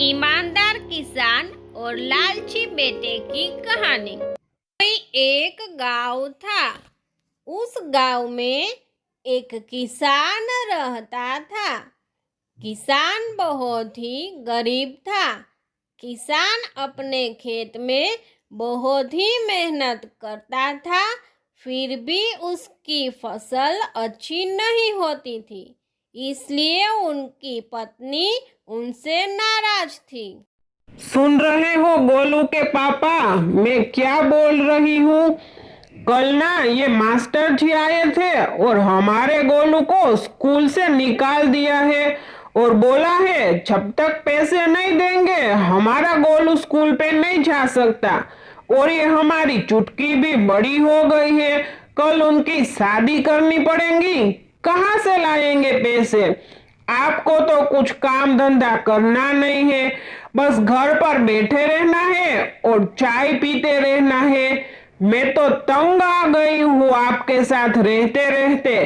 ईमानदार किसान और लालची बेटे की कहानी। कोई एक गांव था। उस गांव में एक किसान रहता था। किसान बहुत ही गरीब था। किसान अपने खेत में बहुत ही मेहनत करता था, फिर भी उसकी फसल अच्छी नहीं होती थी। इसलिए उनकी पत्नी उनसे नाराज थी। सुन रहे हो गोलू के पापा, मैं क्या बोल रही हूँ। कल ना ये मास्टर जी आए थे और हमारे गोलू को स्कूल से निकाल दिया है और बोला है जब तक पैसे नहीं देंगे हमारा गोलू स्कूल पे नहीं जा सकता। और ये हमारी चुटकी भी बड़ी हो गई है, कल उनकी शादी करनी पड़ेगी, कहाँ से लाएंगे पैसे। आपको तो कुछ काम धंधा करना नहीं है, बस घर पर बैठे रहना है और चाय पीते रहना है। मैं तो तंग आ गई हूँ आपके साथ रहते रहते।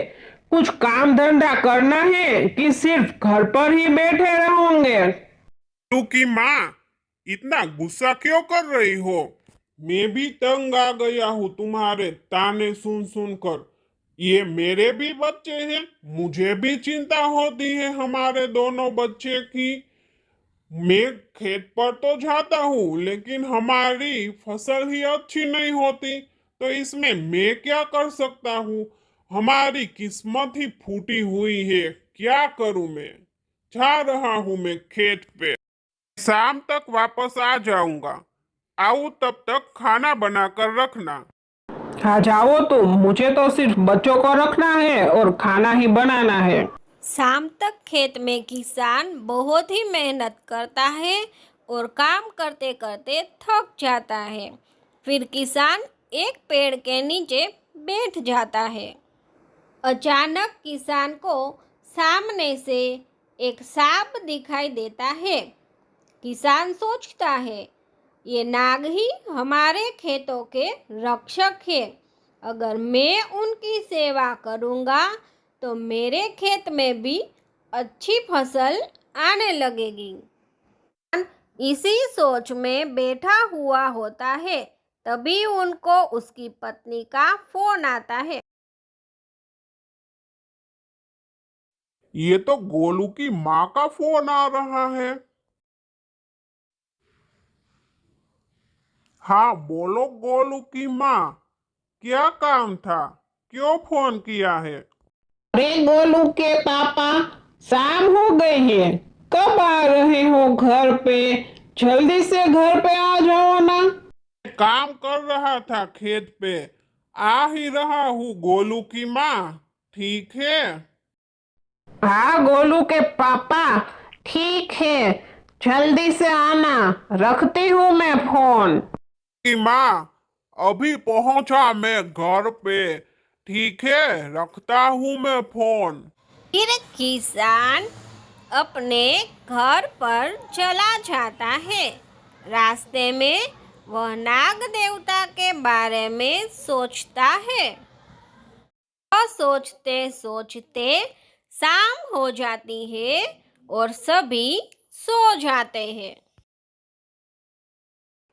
कुछ काम धंधा करना है कि सिर्फ घर पर ही बैठे रहोगे। तू की माँ इतना गुस्सा क्यों कर रही हो? मैं भी तंग आ गया हूँ तुम्हारे ताने सुन सुन कर। ये मेरे भी बच्चे हैं, मुझे भी चिंता होती है हमारे दोनों बच्चे की। मैं खेत पर तो जाता हूँ लेकिन हमारी फसल ही अच्छी नहीं होती, तो इसमें मैं क्या कर सकता हूँ। हमारी किस्मत ही फूटी हुई है, क्या करूँ मैं। जा रहा हूँ मैं खेत पे, शाम तक वापस आ जाऊंगा। आऊं तब तक खाना बनाकर रखना। हाँ जाओ तुम, मुझे तो सिर्फ बच्चों को रखना है और खाना ही बनाना है। शाम तक खेत में किसान बहुत ही मेहनत करता है और काम करते करते थक जाता है। फिर किसान एक पेड़ के नीचे बैठ जाता है। अचानक किसान को सामने से एक सांप दिखाई देता है। किसान सोचता है, ये नाग ही हमारे खेतों के रक्षक है। अगर मैं उनकी सेवा करूंगा तो मेरे खेत में भी अच्छी फसल आने लगेगी। इसी सोच में बैठा हुआ होता है, तभी उनको उसकी पत्नी का फोन आता है। ये तो गोलू की माँ का फोन आ रहा है। हाँ बोलो गोलू की माँ, क्या काम था, क्यों फोन किया है? अरे गोलू के पापा, शाम हो गई है, कब आ रहे हो घर पे। जल्दी से घर पे आ जाओ ना। काम कर रहा था खेत पे, आ ही रहा हूँ गोलू की माँ। ठीक है। हाँ गोलू के पापा, ठीक है, जल्दी से आना, रखती हूँ मैं फोन। की माँ अभी पहुंचा मैं घर पे। ठीक है, रखता हूँ मैं फोन। फिर किसान अपने घर पर चला जाता है। रास्ते में वह नाग देवता के बारे में सोचता है। वह सोचते सोचते शाम हो जाती है और सभी सो जाते हैं।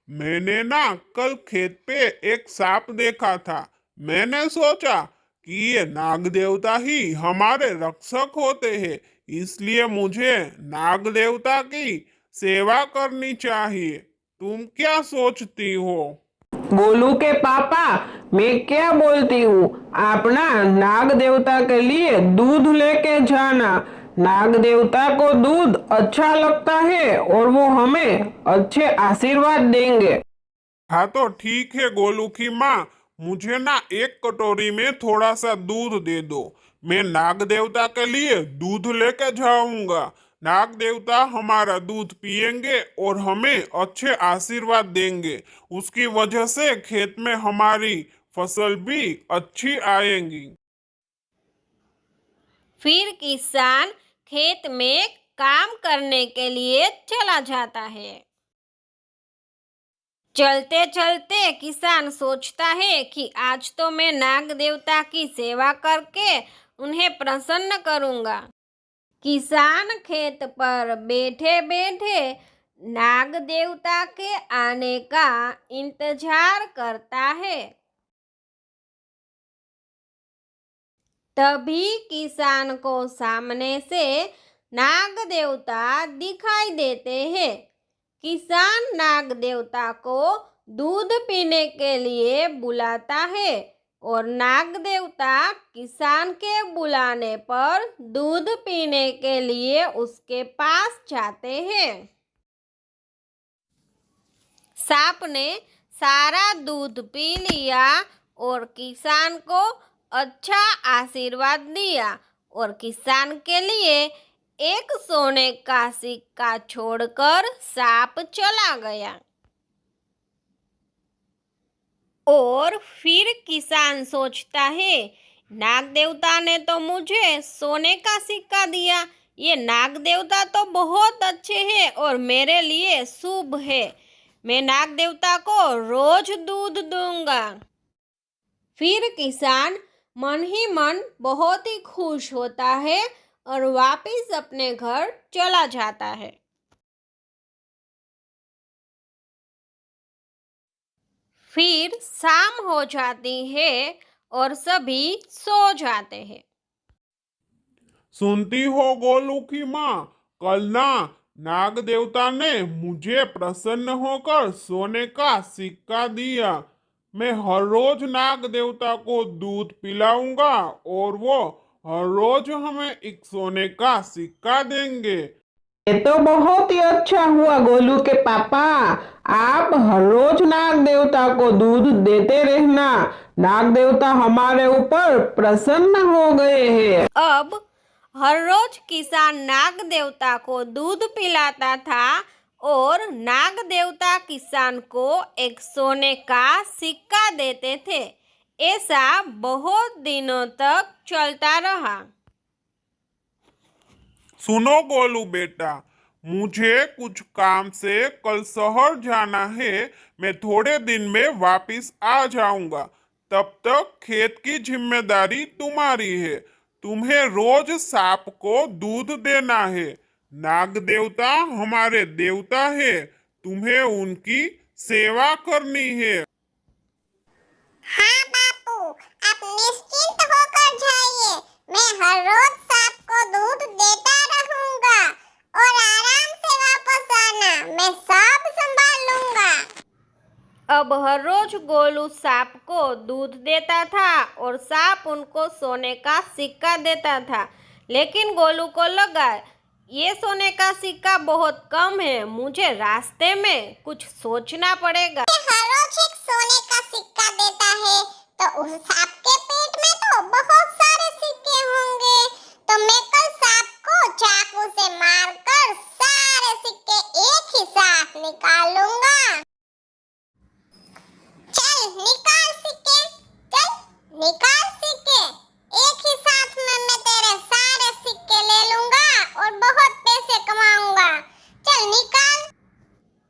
मैंने ना कल खेत पे एक सांप देखा था। मैंने सोचा कि ये नाग देवता ही हमारे रक्षक होते हैं, इसलिए मुझे नाग देवता की सेवा करनी चाहिए। तुम क्या सोचती हो? गोलू के पापा, मैं क्या बोलती हूँ, आप ना नाग देवता के लिए दूध लेके जाना। नाग देवता को दूध अच्छा लगता है और वो हमें अच्छे आशीर्वाद देंगे। हाँ तो ठीक है गोलू की माँ, मुझे ना एक कटोरी में थोड़ा सा दूध दे दो। मैं नाग देवता के लिए दूध लेके जाऊंगा। नाग देवता हमारा दूध पियेंगे और हमें अच्छे आशीर्वाद देंगे। उसकी वजह से खेत में हमारी फसल भी अच्छी आएंगी। फिर किसान खेत में काम करने के लिए चला जाता है। चलते चलते किसान सोचता है कि आज तो मैं नाग देवता की सेवा करके उन्हें प्रसन्न करूंगा। किसान खेत पर बैठे बैठे नाग देवता के आने का इंतजार करता है। तभी किसान को सामने से नाग देवता दिखाई देते हैं। किसान नाग देवता को दूध पीने के लिए बुलाता है और नाग देवता किसान के बुलाने पर दूध पीने के लिए उसके पास जाते हैं। सांप ने सारा दूध पी लिया और किसान को अच्छा आशीर्वाद दिया और किसान के लिए एक सोने का सिक्का छोड़कर सांप चला गया। और फिर किसान सोचता है, नाग देवता ने तो मुझे सोने का सिक्का दिया, ये नाग देवता तो बहुत अच्छे हैं और मेरे लिए शुभ है, मैं नाग देवता को रोज दूध दूंगा। फिर किसान मन ही मन बहुत ही खुश होता है और वापस अपने घर चला जाता है। फिर शाम हो जाती है और सभी सो जाते हैं। सुनती हो गोलू की माँ, कल ना नाग देवता ने मुझे प्रसन्न होकर सोने का सिक्का दिया। मैं हर रोज नाग देवता को दूध पिलाऊंगा और वो हर रोज हमें एक सोने का सिक्का देंगे। ये तो बहुत ही अच्छा हुआ गोलू के पापा। आप हर रोज नाग देवता को दूध देते रहना। नाग देवता हमारे ऊपर प्रसन्न हो गए हैं। अब हर रोज किसान नाग देवता को दूध पिलाता था और नाग देवता किसान को एक सोने का सिक्का देते थे। ऐसा बहुत दिनों तक चलता रहा। सुनो गोलू बेटा, मुझे कुछ काम से कल शहर जाना है। मैं थोड़े दिन में वापस आ जाऊंगा। तब तक खेत की जिम्मेदारी तुम्हारी है। तुम्हें रोज सांप को दूध देना है। नाग देवता हमारे देवता है, तुम्हें उनकी सेवा करनी है। हाँ बापू, आप निश्चिंत होकर जाइए। मैं हर रोज सांप को दूध देता रहूंगा और आराम से वापस आना, मैं सब संभाल लूंगा। अब हर रोज गोलू सांप को दूध देता था और सांप उनको सोने का सिक्का देता था। लेकिन गोलू को लगा, ये सोने का सिक्का बहुत कम है, मुझे रास्ते में कुछ सोचना पड़ेगा। हर रोज एक सोने का सिक्का देता है तो उस सांप के पेट में तो बहुत सारे सिक्के होंगे। तो मैं कल सांप को चाकू से मारकर सारे सिक्के एक ही साथ निकाल लूंगा। चल निकाल सिक्के, चल निकाल सिक्के। एक ही साथ में मैं तेरे सारे सिक्के ले लूंगा और बहुत पैसे कमाऊंगा। चल निकाल।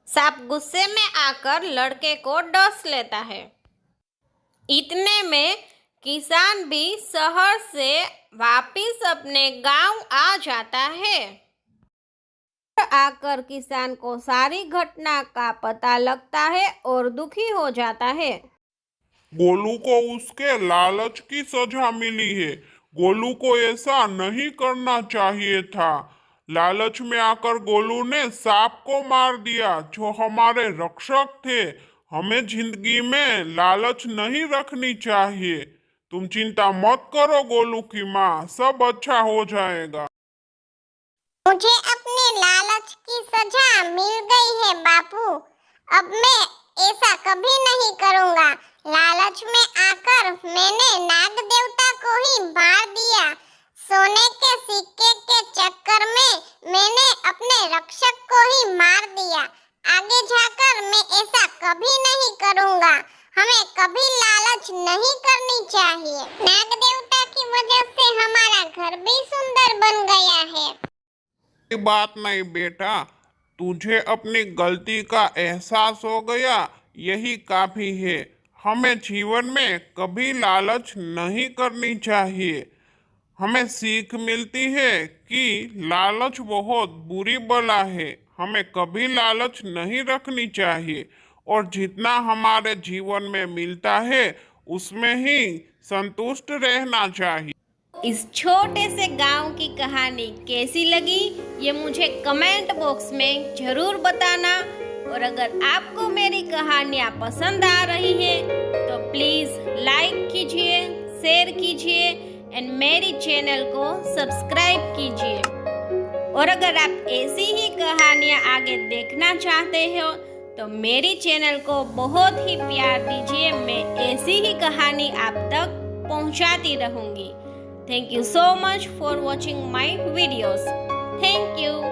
सांप गुस्से में आकर लड़के को डस लेता है। इतने में किसान भी शहर से वापिस अपने गांव आ जाता है। आकर किसान को सारी घटना का पता लगता है और दुखी हो जाता है। गोलू को उसके लालच की सजा मिली है। गोलू को ऐसा नहीं करना चाहिए था। लालच में आकर गोलू ने सांप को मार दिया जो हमारे रक्षक थे। हमें जिंदगी में लालच नहीं रखनी चाहिए। तुम चिंता मत करो गोलू की माँ, सब अच्छा हो जाएगा। मुझे अपने लालच की सजा मिल गई है बापू। अब मैं ऐसा कभी नहीं करूंगा। लालच में आकर मैंने नाग देवता को ही मार दिया। सोने के सिक्के के चक्कर में मैंने अपने रक्षक को ही मार दिया। आगे जाकर मैं ऐसा कभी नहीं करूंगा। हमें कभी लालच नहीं करनी चाहिए। नाग देवता की वजह से हमारा घर भी सुंदर बन गया है। कोई बात नहीं बेटा, तुझे अपनी गलती का एहसास हो गया, यही काफी है। हमें जीवन में कभी लालच नहीं करनी चाहिए। हमें सीख मिलती है कि लालच बहुत बुरी बला है। हमें कभी लालच नहीं रखनी चाहिए और जितना हमारे जीवन में मिलता है उसमें ही संतुष्ट रहना चाहिए। इस छोटे से गांव की कहानी कैसी लगी ये मुझे कमेंट बॉक्स में ज़रूर बताना। और अगर आपको मेरी कहानियाँ पसंद आ रही हैं तो प्लीज़ लाइक कीजिए, शेयर कीजिए एंड मेरी चैनल को सब्सक्राइब कीजिए। और अगर आप ऐसी ही कहानियाँ आगे देखना चाहते हो तो मेरी चैनल को बहुत ही प्यार दीजिए। मैं ऐसी ही कहानी आप तक पहुँचाती रहूँगी। Thank you so much for watching my videos. Thank you.